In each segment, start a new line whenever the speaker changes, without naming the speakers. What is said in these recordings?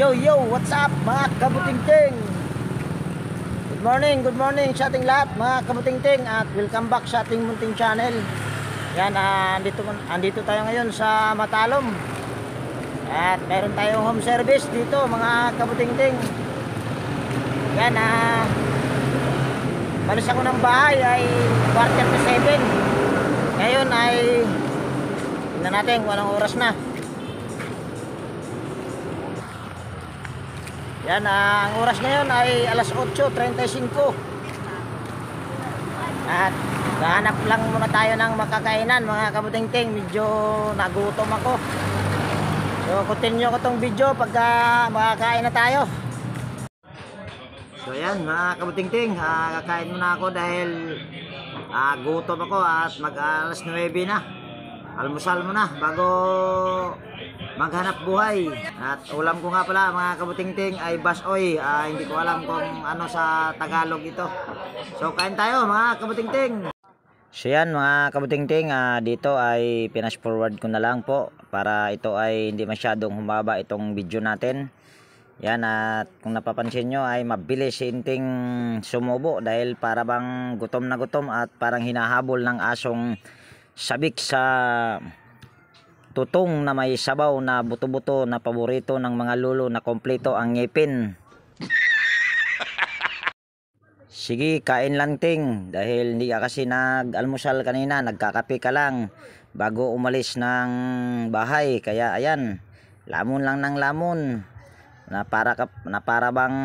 Yo, what's up mga kabutingting? Good morning sa ating lahat mga kabutingting at welcome back sa ating munting channel. Yan, andito tayo ngayon sa Matalom. At meron tayong home service dito mga kabutingting. Yan, balis ako ng bahay ay 7:15. Ngayon ay tingnan natin kung anong oras na. Yan, ang oras ngayon ay alas 8:35. At gahanap lang muna tayo ng makakainan mga kabutingting. Medyo nagutom ako. So continue ko tong video pagka makakain na tayo. So yan mga kabutingting, kakain muna ako dahil gutom ako at mag alas 9 na. Almusal muna bago maghanap buhay. At ulam ko nga pala mga kabutingting ay basoy. Hindi ko alam kung ano sa Tagalog ito. So kain tayo mga kabutingting. So yan mga kabutingting, dito ay flash forward ko na lang po para ito ay hindi masyadong humaba itong video natin. Yan, at kung napapansin nyo ay mabilis sinting sumubo dahil para bang gutom na gutom at parang hinahabol ng asong sabik sa tutong na may sabaw na buto-buto na paborito ng mga lulo na kompleto ang ngipin. Sige, kain lang ting dahil hindi ka kasi nag-almusal kanina, nagkakape ka lang bago umalis ng bahay. Kaya ayan, lamon lang ng lamon na para bang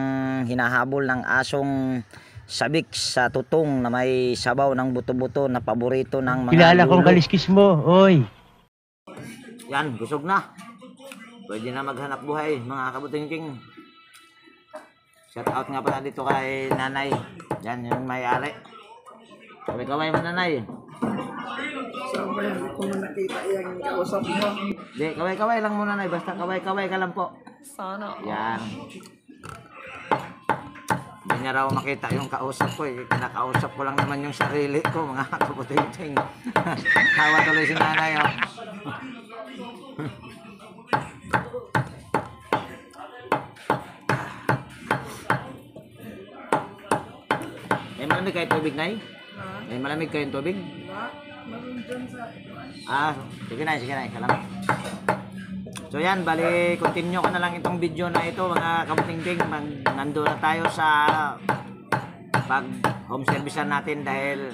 hinahabol ng asong sabik sa tutong na may sabaw ng buto-buto na paborito ng mga
kilala
lulo.
kong kaliskis mo, oy.
Yan, busog na. Pwede na maghanap buhay mga kabutingting. Shout out nga pala dito kay nanay. Yan yung may-ari. Kaway-kaway mo nanay.
Sabi, kung nakita yung kausap mo.
Di, kaway-kaway lang muna nanay. Basta kaway-kaway ka lang po.
Sana.
Yan. Hindi niya raw makita yung kausap ko eh. Kinakausap ko lang naman yung sarili ko mga kabutingting. Hawa tuloy si nanay oh. May malamig kayo tubig, Nay? May malamig kayong tubig? Sige na, salamat. So yan, bali, continue ko na lang itong video na ito mga kabutingting. Nandun na tayo sa pag home service natin dahil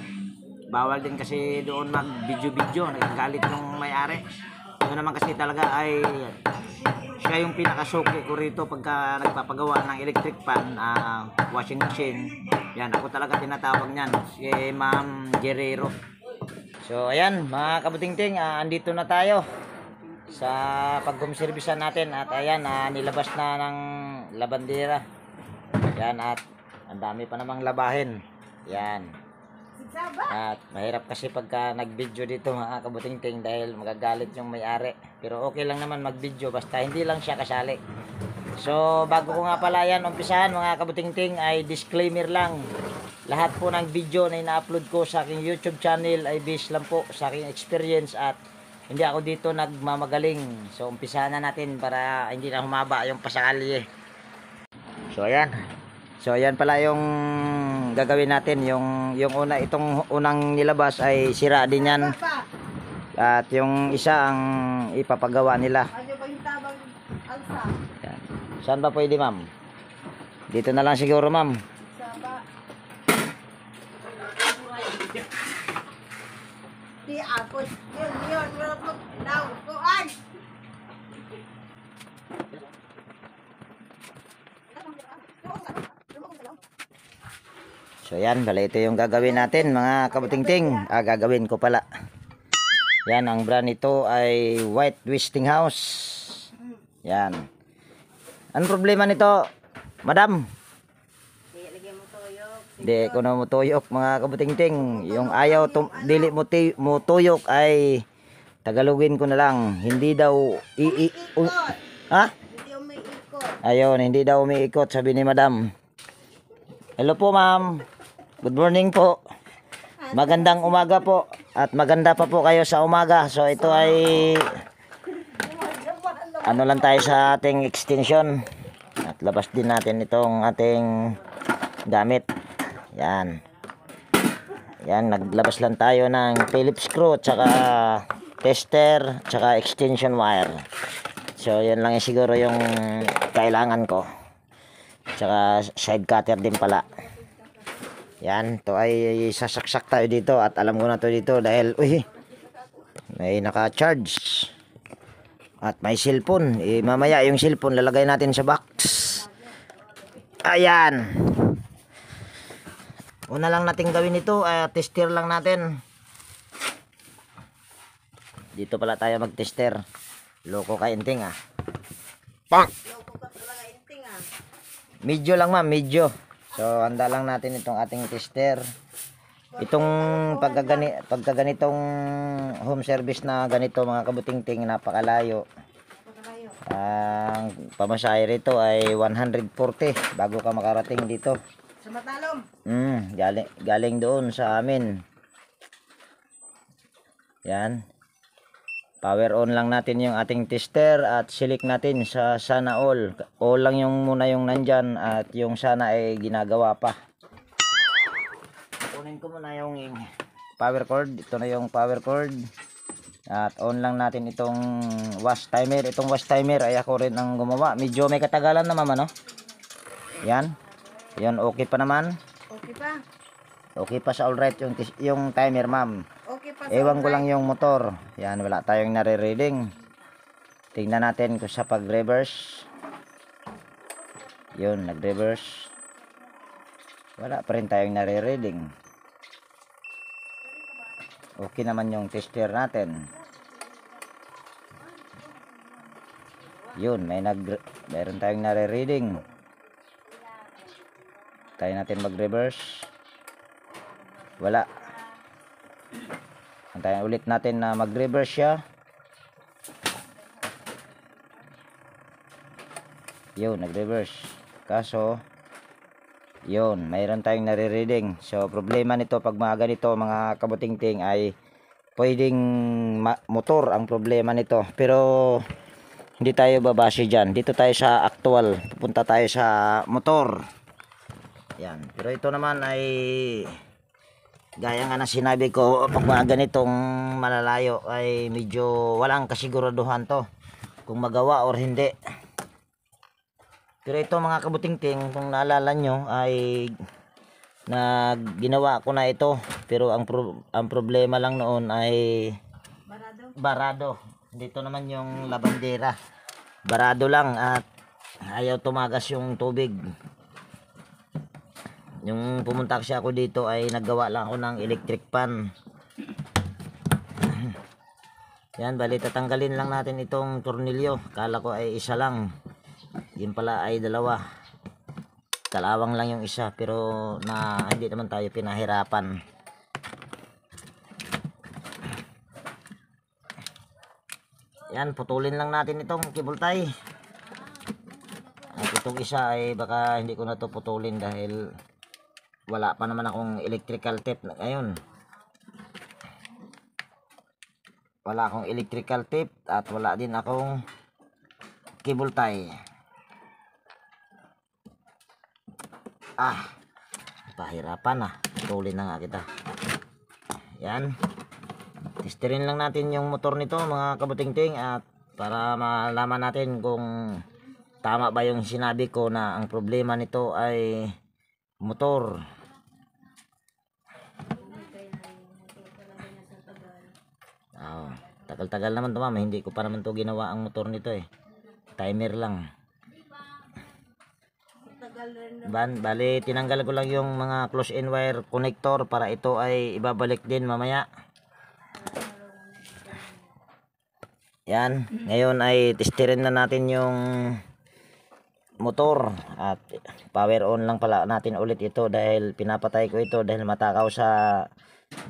bawal din kasi doon mag video, nagagalit yung may-ari. Ito naman kasi talaga ay siya yung pinakasuki ko rito pagka nagpapagawa ng electric fan, washing machine. Yan, ako talaga tinatawag niyan, si Ma'am Guerrero. So ayan mga kabutingting, andito na tayo sa pag-home service natin at ayan, nilabas na ng labandera. Yan, at ang dami pa namang labahin. Yan. At mahirap kasi pagka nag-video dito mga kabutingting dahil magagalit yung may-ari. Pero okay lang naman mag-video basta hindi lang siya kasali. So bago ko nga pala yan umpisahan mga kabutingting ay disclaimer lang. Lahat po ng video na ina-upload ko sa aking YouTube channel ay based lang po sa aking experience at hindi ako dito nagmamagaling. So umpisahan na natin para hindi na humaba yung pasakali. So ayan. So ayan pala yung gagawin natin, yung una, itong unang nilabas ay sira din yan. At yung isa ang ipapagawa nila. Yan. Saan ba pwede, ma'am? Dito na lang siguro, ma'am. So yan, bala ito yung gagawin natin mga kabutingting. Gagawin ko pala. Yan, ang brand nito ay White Westinghouse. Yan. Anong problema nito, madam? Di ko na mo tuyok mga kabutingting. Yung ayaw dili mo tuyok ay Tagalogin ko na lang. Hindi daw ha? Ayun, hindi daw umiikot sabi ni madam. Hello po ma'am. Good morning po. Magandang umaga po. At maganda pa po kayo sa umaga. So ito ay ano lang tayo sa ating extension. labas din natin itong ating gamit. Yan. Yan, naglabas lang tayo ng Phillips screw, tsaka tester, tsaka extension wire. So, yan lang siguro yung kailangan ko. Tsaka side cutter din pala. Yan, to ay sasaksak tayo dito at alam ko na to dito dahil, uy, may naka-charge. At may cellphone. Mamaya yung cellphone lalagay natin sa box. Ayan. Una lang natin gawin ito, tester lang natin. Dito pala tayo mag-tester. Loko ka, Inting, ah. Pang!
Loko ka talaga, Inting, ah.
Medyo lang, ma'am, medyo. So, handa lang natin itong ating tester. Itong pagkaganitong home service na ganito, mga kabuting-ting, napakalayo. Ang pamasahe rito ay 140 bago ka makarating dito.
Sa Matalom.
Galing doon sa amin. Yan. Power on lang natin yung ating tester at select natin sa sana all. All lang yung muna yung nandyan at yung sana ay ginagawa pa. Kunin ko muna yung power cord. Ito na yung power cord. At on lang natin itong wash timer. Itong wash timer ay ako rin ang gumawa. Medyo may katagalan naman, ano? Yan. Yan, okay pa naman.
Okay pa.
Okay pa sa alright yung timer, ma'am.
Okay pa sa
Ewan ko lang yung motor. Yan, wala tayong nare-reading. Tingnan natin kung sa pag-reverse. Yun, nag-reverse. Wala pa rin tayong nare-reading. Okay naman yung tester natin. Yun, mayroon tayong nare-reading. Tayo natin mag-reverse. Wala. Antayin ulit natin na mag-reverse siya. Yun, nag-reverse. Kaso, yun, mayroon tayong nare-reading. So, problema nito pag mga ganito, mga kabuting-ting, ay pwedeng motor ang problema nito. Pero, hindi tayo babase dyan. Dito tayo sa actual. Pupunta tayo sa motor. Yan. Pero ito naman ay gaya nga na sinabi ko, pag mga ganitong malalayo ay medyo walang kasiguraduhan to kung magawa or hindi. Pero ito mga kabuting-ting, kung naalala nyo ay ginawa ko na ito. Pero ang problema lang noon ay barado. Dito naman yung labandera. Barado lang at ayaw tumagas yung tubig. Yung pumunta kasi ako dito ay naggawa lang ako ng electric pan. Yan, bali tatanggalin lang natin itong tornilyo. Kala ko ay isa lang. Yun pala ay dalawa. Kalawang lang yung isa pero hindi naman tayo pinahirapan. Yan, putulin lang natin itong cable tie. At itong isa ay baka hindi ko na to putulin dahil wala pa naman akong electrical tape ngayon. Wala akong electrical tape at wala din akong cable tie. Pahirapan na. Putulin na nga kita. Yan. Testerin lang natin yung motor nito mga kabuting-ting at para malaman natin kung tama ba yung sinabi ko na ang problema nito ay motor. Tagal-tagal naman to, ma'am. Hindi ko pa naman to ginawa ang motor nito eh. Timer lang. Bali, tinanggal ko lang yung mga close-in wire connector para ito ay ibabalik din mamaya. Yan. Ngayon ay testerin na natin yung motor at power on lang pala natin ulit ito dahil pinapatay ko ito dahil matakaw sa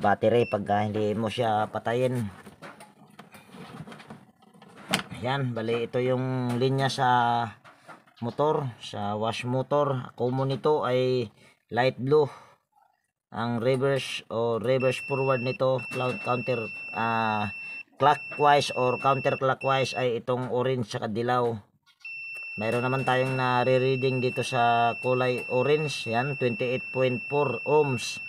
battery pagka hindi mo siya patayin. Yan, bali ito yung linya sa motor, sa wash motor. Common nito ay light blue. Ang reverse o reverse forward nito counter clockwise or counterclockwise ay itong orange sa dilaw. Mayroon naman tayong nare-reading dito sa kulay orange. Yan, 28.4 ohms.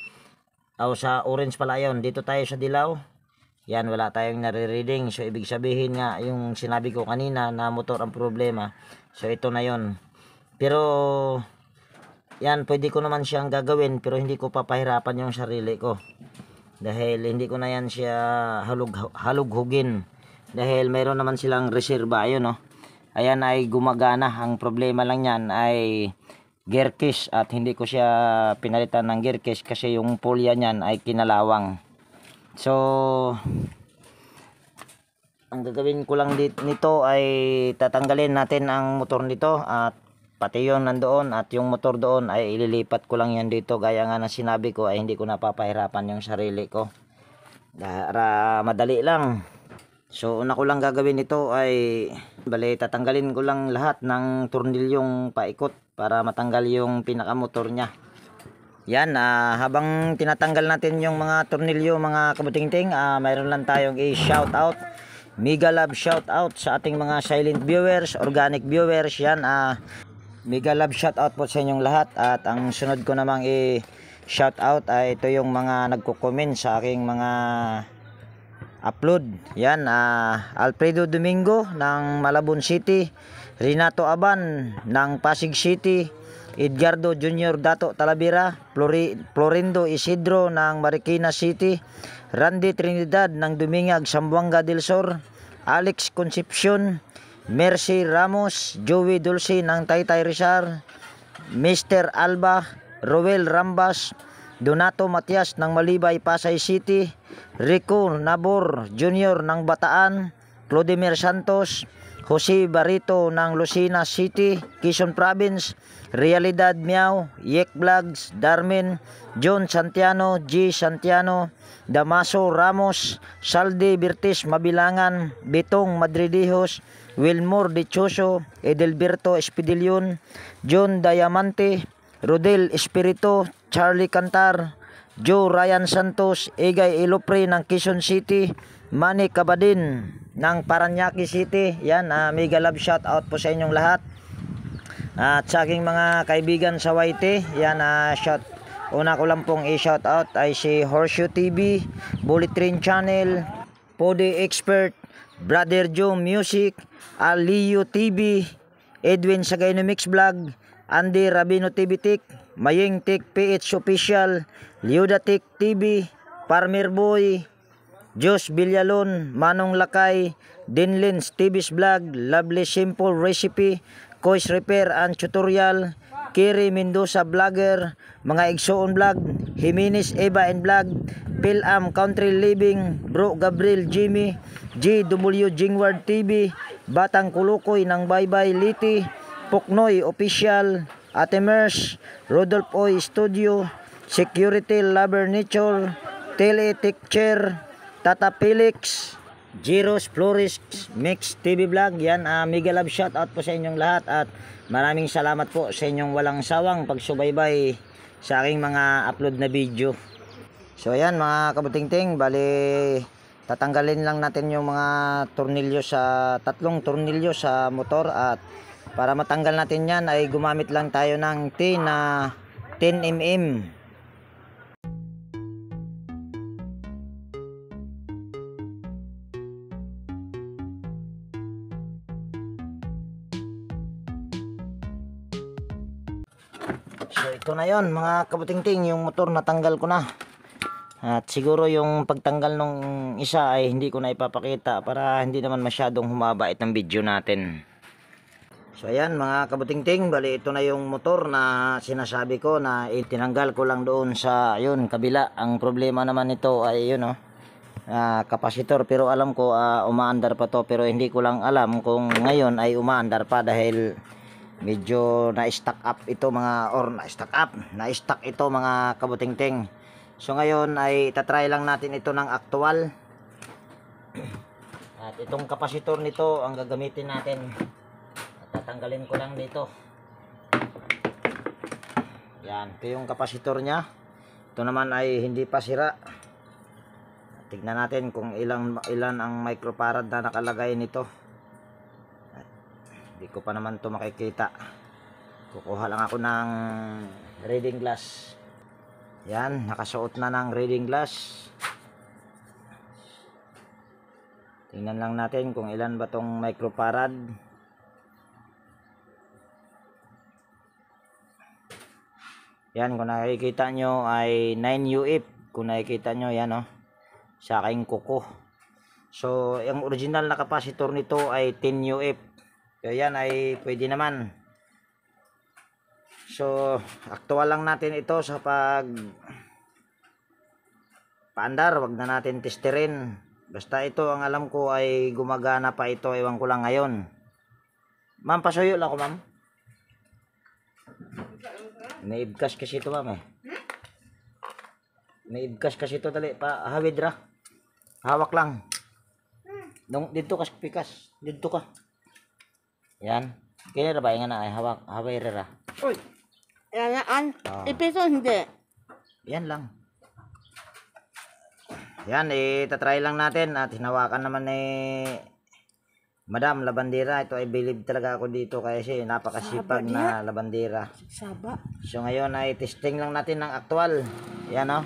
O sa orange pala yun. Dito tayo sa dilaw. Yan, wala tayong nare-reading. So, ibig sabihin nga, yung sinabi ko kanina na motor ang problema. So, ito na yon. Pero, yan, pwede ko naman siyang gagawin. Pero hindi ko papahirapan yung sarili ko. Dahil hindi ko na yan siya halughugin. Dahil mayroon naman silang reserva. Ayun, no? Ayan ay gumagana. Ang problema lang yan ay gear case. At hindi ko siya pinalitan ng gear case kasi yung pulya niyan ay kinalawang. So, ang gagawin ko lang nito ay tatanggalin natin ang motor nito. At pati yun nandoon. At yung motor doon ay ililipat ko lang yan dito. Gaya nga na sinabi ko ay hindi ko napapahirapan yung sarili ko. Para madali lang. So, una ko lang gagawin ito ay tatanggalin ko lang lahat ng tornilyong paikot para matanggal yung pinakamotor niya. Yan, habang tinatanggal natin yung mga tornilyo, mga kabutingting, mayroon lang tayong i-shout out. Mega love shout out sa ating mga silent viewers, organic viewers. Yan, mega love shout out po sa inyong lahat. At ang sunod ko namang i-shout out ay ito yung mga nagko-comment sa aking mga upload. Yan, Alfredo Domingo ng Malabon City, Renato Aban ng Pasig City, Edgardo Jr. Dato Talavera, Florindo Isidro ng Marikina City, Randy Trinidad ng Dumingag, Zamboanga del Sur, Alex Concepcion, Mercy Ramos, Joey Dulce ng Taytay Rizal, Mr. Alba, Roel Rambas, Donato Matias ng Malibay, Pasay City, Rico Nabor Jr. ng Bataan, Clodemir Santos, Jose Barito ng Lucena City, Quezon Province, Realidad Miao, Yek Vlogs, Darmin, John Santiano, G. Santiano, Damaso Ramos, Saldi Birtis Mabilangan, Betong Madridijos, Wilmore Dichoso, Edelberto Espidilion, John Diamante, Rodel Espirito, Charlie Cantar, Joe Ryan Santos, Egay Ilopre ng Quezon City, Manny Cabadin ng Paranaque City. Yan, mega love shout out po sa inyong lahat. At sa aking mga kaibigan sa YT, yan, una ko lang pong i-shout out ay si Horseshoe TV, Bullet Train Channel, Podi Expert, Brother Joe Music, Aliyo TV, Edwin Sagayno Mix Vlog, Andy Rabino TV Tik, Mayeng Tik PH Official, Liuda Tik TV, Farmer Boy, Jos Villalon, Manong Lakay, Dinlins TV's Vlog, Lovely Simple Recipe, Kois Repair and Tutorial, Kiri Mendoza Vlogger, Mga Igsoon Vlog, Jimenez Eva and Vlog, Pilam Country Living, Bro Gabriel Jimmy, GW Jingward TV, Batang Kulukoy ng Baybay Liti, Puknoy Official, Ate Mers, Rodolph Oy Studio, Security Lover Nature, Teletic Chair, Tata Felix, Jiros Flores Mix TV Vlog. Yan, mega love shout out po sa inyong lahat at maraming salamat po sa inyong walang sawang pagsubaybay sa aking mga upload na video. So ayan mga kabutingting, bali tatanggalin lang natin yung mga tornilyo sa tatlong tornilyo sa motor at para matanggal natin yan ay gumamit lang tayo ng T na 10mm. So ito na yon mga kabutingting, yung motor natanggal ko na. At siguro yung pagtanggal nung isa ay hindi ko na ipapakita para hindi naman masyadong humaba itong video natin. So ayan mga kabutingting, bali ito na yung motor na sinasabi ko na itinanggal ko lang doon sa yun kabila. Ang problema naman nito ay yun kapasitor, pero alam ko umaandar pa to, pero hindi ko lang alam kung ngayon ay umaandar pa dahil medyo na-stack up ito na-stack ito mga kabutingting. So ngayon ay tatry lang natin ito ng aktual. At itong kapasitor nito ang gagamitin natin. Tatanggalin ko lang dito. Yan, ito yung kapasitor nya. Ito naman ay hindi pa sira. Tignan natin kung ilan ang microfarad na nakalagay nito. Hindi ko pa naman to makikita. Kukuha lang ako ng reading glass. Yan, nakasuot na ng reading glass. Tingnan lang natin kung ilan ba tong microfarad. Yan, kung nakikita nyo ay 9 UF. Kung nakikita nyo, yan oh, sa aking kuko. So, yung original na capacitor nito ay 10 UF. Kaya yan ay pwede naman. So, aktual lang natin ito sa paandar. Wag na natin testerin. Basta ito, ang alam ko ay gumagana pa ito. Ewan ko lang ngayon. Ma'am, pasuyo lang ako, ma'am. Naibkas kasi ito, ma'am eh. Naibkas kasi ito, dali. Hawid ra. Hawak lang. Dito ka, pikas. Dito ka. Yan. Kaya ba yung na ay hawak. Haway ra.
Uy, yan.
Oh.
Ipiso hindi.
Yan lang. Yan, itatry lang natin at hinawakan naman ni Madam Labandera. Ito ay believe talaga ako dito kasi napakasipag na labandera.
Saba.
So ngayon ay testing lang natin ng aktual. Yan o.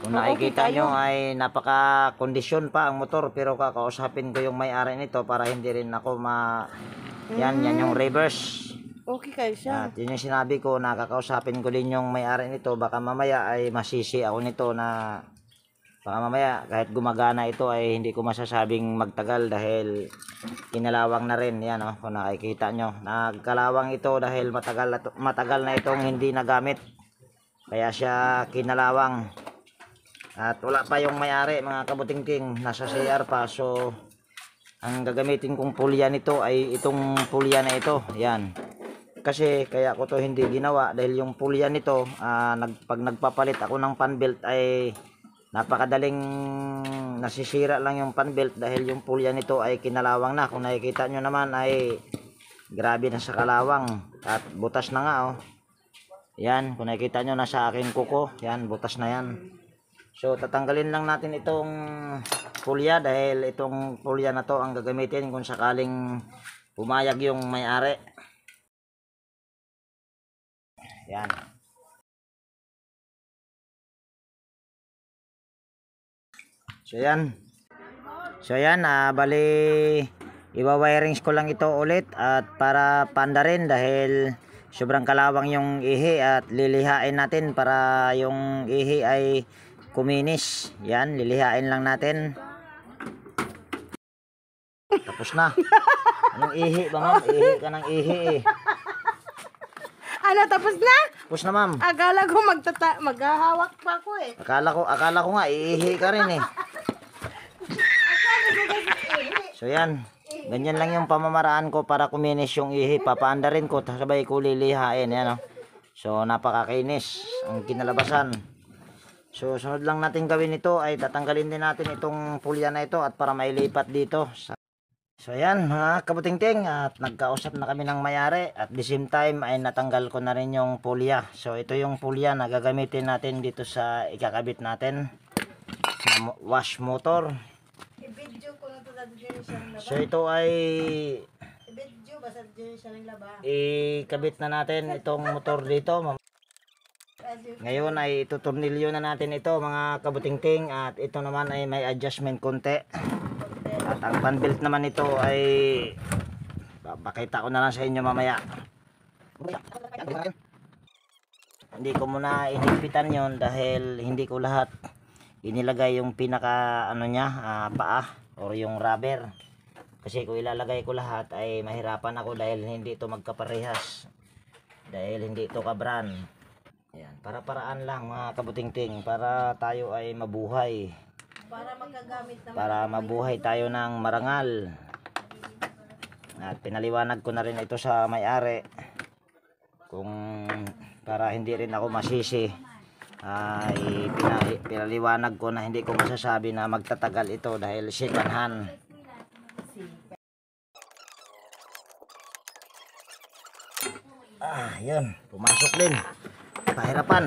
Kung nakikita nyo ay napaka-kondisyon pa ang motor, pero kakausapin ko yung may-ari nito para hindi rin ako yan yung reverse.
Okay kayo siya.
At yun yung sinabi ko, nakakausapin ko din yung may-ari nito. Baka mamaya ay masisi ako nito na baka mamaya kahit gumagana ito ay hindi ko masasabing magtagal dahil kinalawang na rin. Yan o, kung nakikita nyo. Nagkalawang ito dahil matagal na itong hindi nagamit. Kaya siya kinalawang. At wala pa yung may-ari, mga kabutingting, nasa CR pa. So ang gagamitin kong pulya nito ay itong pulya na ito. Yan. Kasi kaya ko to hindi ginawa dahil yung pulya nito, pag nagpapalit ako ng pan belt ay napakadaling nasisira lang yung pan belt dahil yung pulya nito ay kinalawang na. Kung nakikita nyo naman ay grabe na sa kalawang at butas na nga oh. Yan, kung nakikita nyo nasa aking kuko, yan, butas na yan. So tatanggalin lang natin itong pulya dahil itong pulya na to ang gagamitin kung sakaling pumayag yung may-ari. Yan. So yan, bali iwa-wirings ko lang ito ulit at para paandarin dahil sobrang kalawang yung ihi at lilihain natin para yung ihi ay kuminis. Yan, lilihain lang natin. Tapos na. Anong ihi ba, ma'am? Ihi ka ng ihi eh.
Ano, tapos na?
Tapos na, ma'am.
Akala ko maghahawak pa ako eh.
Akala ko nga iihi ka rin eh. So yan, ganyan lang yung pamamaraan ko para kuminis yung ihi. Papaandarin ko, sabay ko lilihain. Yan, oh. So napakakinis ang kinalabasan. So sunod lang natin gawin ito ay tatanggalin din natin itong pulya na ito at para mailipat dito. So yan mga kabutingting, at nagkausap na kami ng may-ari at the same time ay natanggal ko na rin yung pulya. So ito yung pulya na gagamitin natin dito sa ikakabit natin na wash motor.
I-video ko na ito sa siyang laba.
So ito ay
I-video ba sa siyang laba?
ikabit na natin itong motor dito. Ngayon ay ituturnilyo na natin ito mga kabutingting, at ito naman ay may adjustment konti. At ang fan belt naman ito ay papakita ko na lang sa inyo mamaya. Hindi ko muna inigpitan yon dahil hindi ko lahat inilagay yung pinaka paa or yung rubber. Kasi kung ilalagay ko lahat ay mahirapan ako dahil hindi ito magkaparehas. Dahil hindi ito ka-brand. Ayan, para-paraan lang mga kabutingting para tayo ay mabuhay.
Para magkagamit naman.
Para mabuhay tayo ng marangal. At pinaliwanag ko na rin ito sa may-ari. Kung para hindi rin ako masisi, ay pinaliwanag ko na hindi ko masasabi na magtatagal ito dahil second hand. Yun, pumasok din. Pahirapan.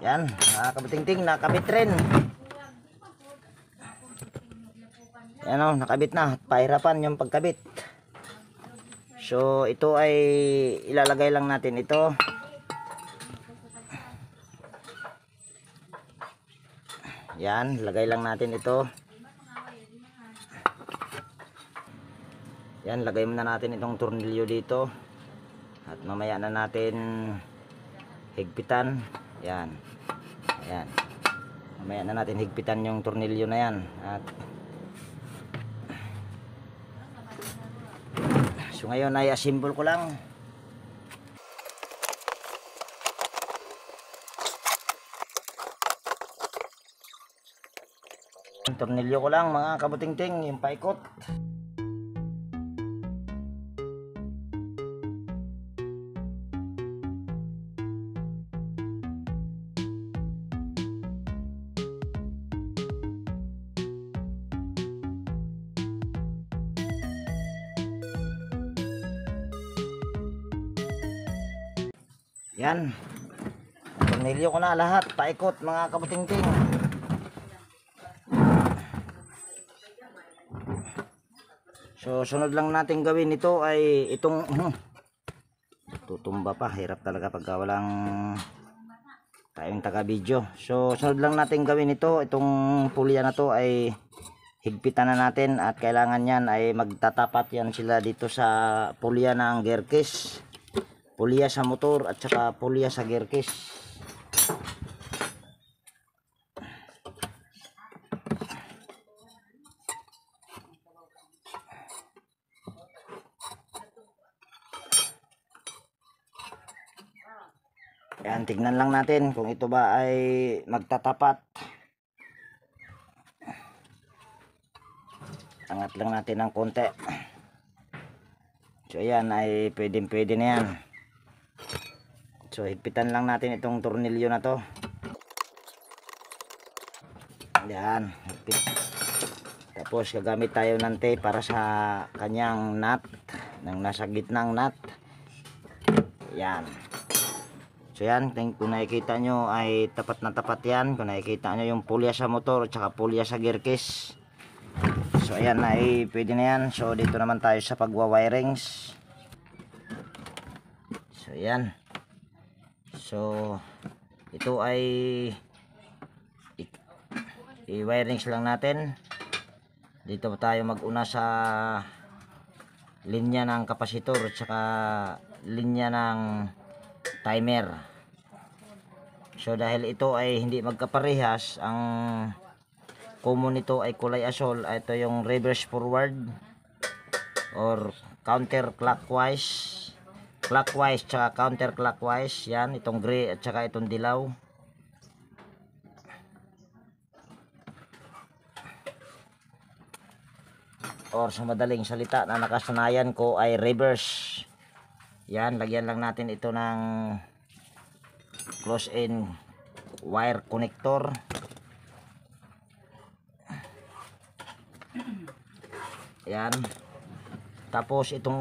Yan, mga kabutingting, nakabit rin. Yan o, nakabit na. Pahirapan yung pagkabit. So, ito ay ilalagay lang natin ito. Yan, lagay lang natin ito. Yan, lagay muna natin itong tornilyo dito. At mamaya na natin higpitan. Yan. Ayan. Mamaya na natin higpitan yung tornilyo na yan. At so ngayon ay assemble ko lang. Tornilyo ko lang mga kabutingting, yung paikot. Yan. Tornilyo ko na lahat, paikot mga kabutingting. So sunod lang natin gawin ito ay itong tutumba pa, hirap talaga pag walang tayong taga video. So sunod lang natin gawin ito, itong pulya na to ay higpitan na natin at kailangan yan ay magtatapat yan sila dito sa pulya ng gear case, pulya sa motor at saka pulya sa gear case. Yan, tignan lang natin kung ito ba ay magtatapat. Angat lang natin ng konti. So ayan ay pwede na yan. So higpitan lang natin itong tornilyo na to. Yan, higpit. Tapos gagamit tayo ng tape para sa kanyang nut, ng nasa gitnang nut. Yan. So yan, kung nakikita nyo ay tapat na tapat yan. Kung nakikita nyo yung pulya sa motor at saka pulya sa gear case. So ayan ay pwede na yan. So dito naman tayo sa pagwa-wirings. So yan. So ito ay i-wirings lang natin. Dito tayo mag-una sa linya ng kapasitor at saka linya ng timer. So dahil ito ay hindi magkaparehas, ang common nito ay kulay asol. Ito yung reverse forward or counter clockwise, clockwise tsaka counter clockwise. Yan, itong gray at saka itong dilaw. Or sa madaling salita na nakasanayan ko ay reverse. Yan, lagyan lang natin ito ng close-in wire connector. Yan. Tapos itong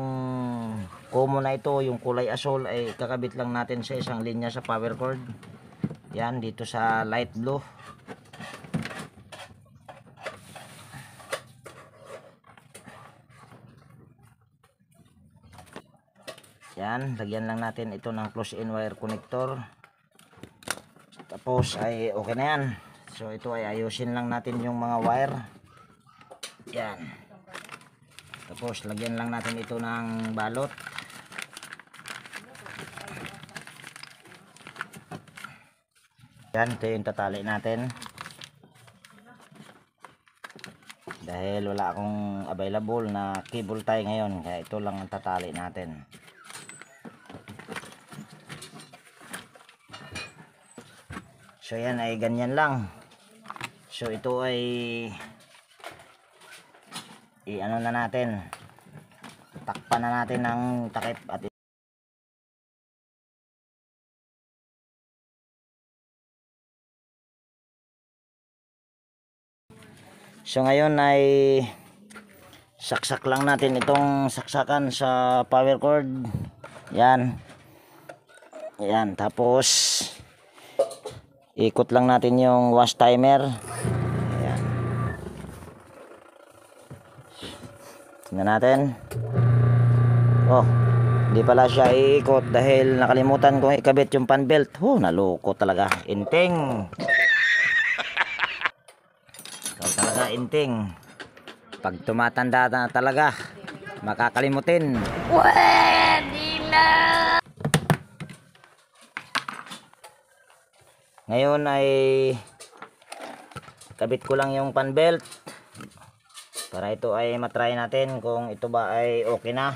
common na ito, yung kulay asol, ay kakabit lang natin sa isang linya sa power cord. Yan, dito sa light blue. Yan, lagyan lang natin ito ng close-in wire connector. Tapos ay okay na yan. So ito ay ayusin lang natin yung mga wire. Yan. Tapos lagyan lang natin ito ng balot. Yan, ito yung tatali natin. Dahil wala akong available na cable tie ngayon, kaya ito lang ang tatali natin. So yan ay ganyan lang. So ito ay i-ano na natin, takpan na natin ng takip at so ngayon ay saksak lang natin itong saksakan sa power cord. Yan. Yan, tapos Ikot lang natin yung wash timer. Ayan. Tingnan natin. Oh, hindi pala siya iikot dahil nakalimutan kong ikabit yung fan belt. Naloko talaga. Inting. Ikaw talaga, Inting. Pag tumatanda na talaga, makakalimutin. Pwede na! Ngayon ay kabit ko lang yung fan belt para ito ay matry natin kung ito ba ay okay na.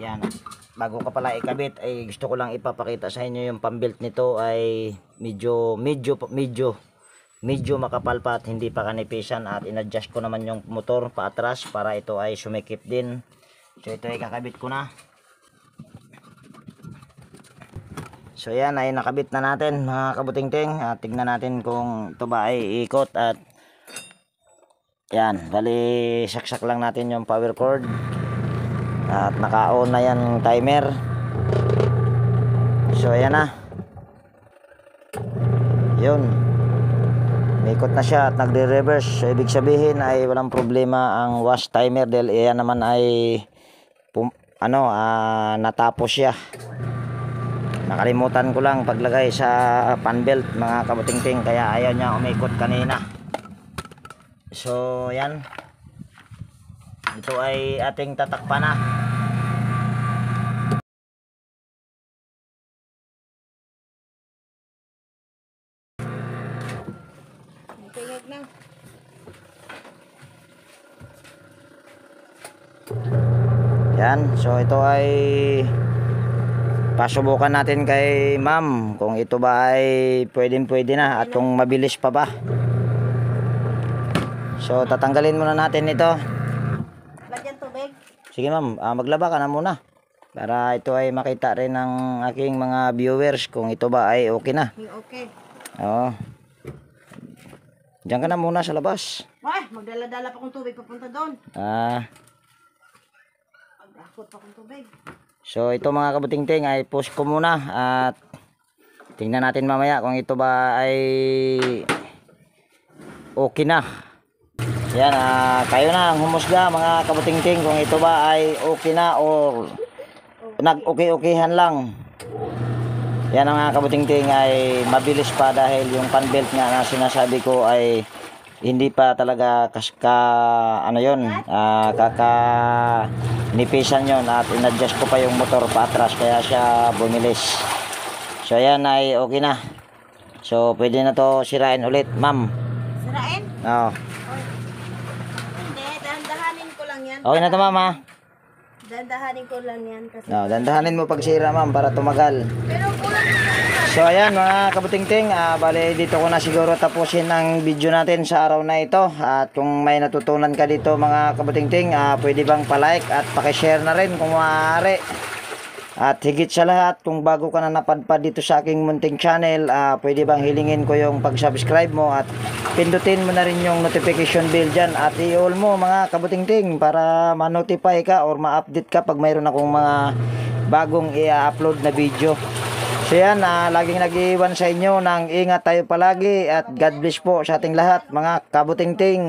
Yan, bago ka pala ikabit ay gusto ko lang ipapakita sa inyo yung fan belt nito ay medyo makapal pa at hindi pa kanipisan, at inadjust ko naman yung motor paatras para ito ay sumikip din. So ito ay kakabit ko na. So yan ay nakabit na natin mga kabutingting, at tignan natin kung ito ba ay ikot. At yan, bali saksak lang natin yung power cord at naka-on na yan timer. So ayan na, yun, ikot na siya at nagre-reverse. So ibig sabihin ay walang problema ang wash timer dahil iyan naman ay natapos siya. Nakalimutan ko lang paglagay sa fan belt mga kabutingting, kaya ayaw niya umikot kanina. So yan, ito ay ating tatakpan na.
Tingog na.
Yan, so ito ay pasubukan natin kay ma'am kung ito ba ay pwede na at kung mabilis pa ba. So tatanggalin muna natin ito.
Lagyan tubig.
Sige ma'am, maglaba ka na muna para ito ay makita rin ng aking mga viewers kung ito ba ay okay na.
Okay.
Oo. Diyan ka na muna sa labas.
Ay, magdala-dala pa kong tubig papunta doon. Mag-akot pa kong tubig.
So ito mga kabutingting ay post ko muna at tingnan natin mamaya kung ito ba ay okay na. Yan, kayo na ang humusga mga kabutingting kung ito ba ay okay na o nag-okay-okayhan lang. Yan ang mga kabutingting ay mabilis pa dahil yung fan belt nga na sinasabi ko ay hindi pa talaga nipisan yon, at inadjust ko pa yung motor paatras kaya siya bumilis. So ayan ay okay na. So pwede na to sirain ulit ma'am.
Sirain?
Oo.
Hindi, dahan-dahanin ko lang yan.
Okay na to ma'am ha.
Dahan-dahanin ko lang yan kasi.
No, dandahanin mo pag sira ma'am para tumagal.
Pero kulang ko.
So ayan mga kabutingting, bale dito ko na siguro tapusin ang video natin sa araw na ito. At kung may natutunan ka dito mga kabutingting, pwede bang pa-like at paki-share na rin kung maaari. At higit sa lahat, kung bago ka na napadpad dito sa aking munting channel, pwede bang hilingin ko yung pag-subscribe mo at pindutin mo na rin yung notification bell dyan at i-all mo mga kabutingting para ma-notify ka or ma-update ka pag mayroon akong mga bagong i-upload na video. So yan, laging nag-iwan sa inyo ng ingat tayo palagi at God bless po sa ating lahat mga kabutingting.